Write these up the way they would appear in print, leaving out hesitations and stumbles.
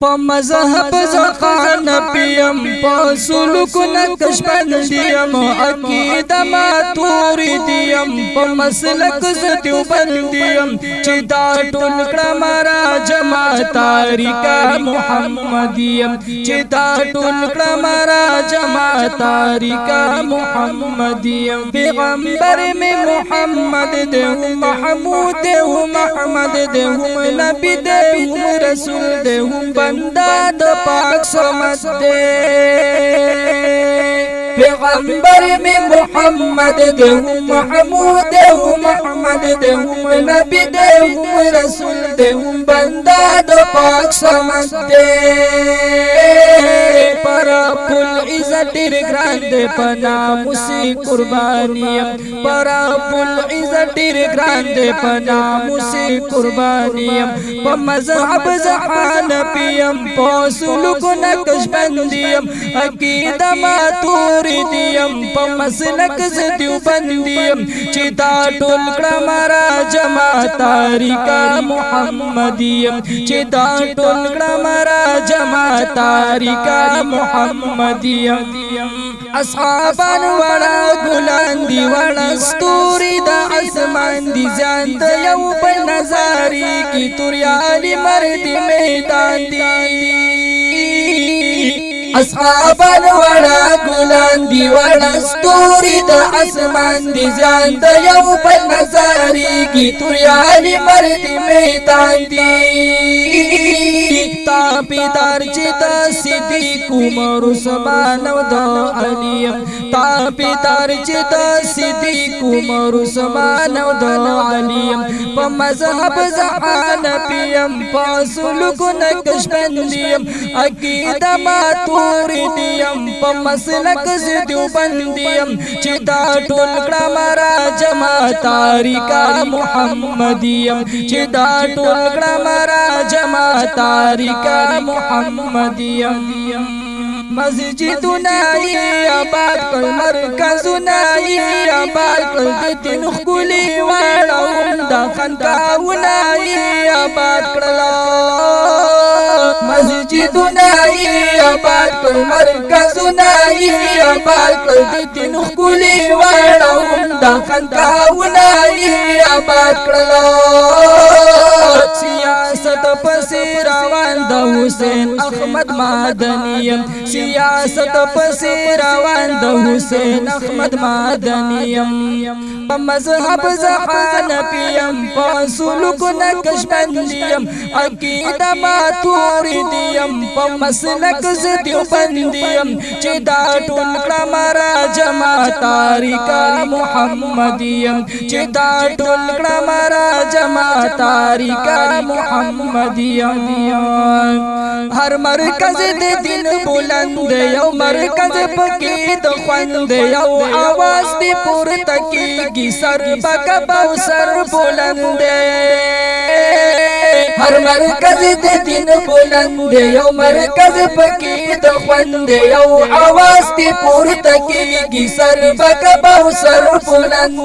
په مذهب زخان پیم په سلوک نقشبندیم عقیده ماتوریدیم په مسلک دیوبندیم چې دا ټول کړم را جمع طریقه محمدیم چې دا ټول کړم را جمع طریقه محمدیم پیغمبر می محمد دی محمود دی محمد دی نبی دی رسول دی بندہ د پاک سمت دے پیغمبر میں محمد دے محمود دے محمد دے نبی دے رسول دے بندہ د پاک سمت دے پر پل عزت ډیر ګران دے پنا موسی قربانیم پر پل عزت ډیر ګران دے پنا موسی قربانیم په مذهب زحان پیم په سلوک نقشبندیم عقیده ماتوریدیم په مسلک دیوبندیم چې دا ټول کړم را جمع طریقه محمدیم چې دا ټول کړم را جمع طریقه محمدیم اصحابان وڑا گلان دی وڑا ستوری دا اسمان دی ځان ته یو بل نظاری کی توریالی مردی میدان دی اصحابان وڑا گلان دی وڑا ستوری دا اسمان دی ځان ته یو بل نظاری کی توریالی مردی میدان دی تابیدار چې د صدیق عمر عثمان او د علی تابیدار چې د صدیق عمر عثمان او د علی په مذهب زحان پیم په سلوک نقشبندیم عقیده ماتوریدیم په مسلک دیوبندیم چې دا ټول کړم را جمع طریقه محمدیم چې دا ټول کړم را جمع طریقه محمدیم مسجدنا آباد کړ مرکزنا آباد کړ د دین خولي واړو د خانقاهونه آباد کړل مسجدنا آباد کړ مرکزنا آباد کړ د دین خولي واړو د خانقاهونه آباد کړل سیاست پسې روان د حسین احمد مدنیم سیاست پسې روان د حسین احمد مدنیم په مذهب زحان پیم په سلوک نقشبندیم عقیده ماتوریدیم په مسلک دیوبندیم چې دا ټول کړم را جمع طریقه محمدیم چې دا ټول کړم را جمع طریقه محمدیم هر مرکز د دین بلند یو مرکز پکې د خوند یو आवाज دی پورته کیږي سر بکبو سر بلند هر مرکز د دین بلند یو مرکز پکې د خوند یو आवाज دی پورته کیږي سر بکبو سر بلند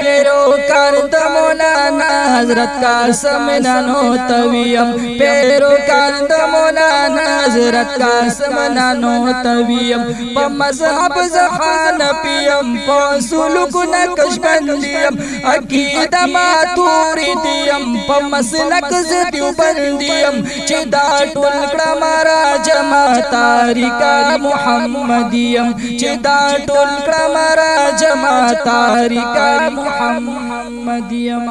پیروکار د مولانا حضرت قاسم نانو تویم پیروکار د مولانا حضرت قاسم نانو تویم په مذهب زحان پیم په سلوک نقشبندیم عقیده ماتوریدیم په مسلک دیوبندیم چې دا ټول کړم را جمع طریقه محمدیم چې دا ټول کړم را جمع طریقه محمدیم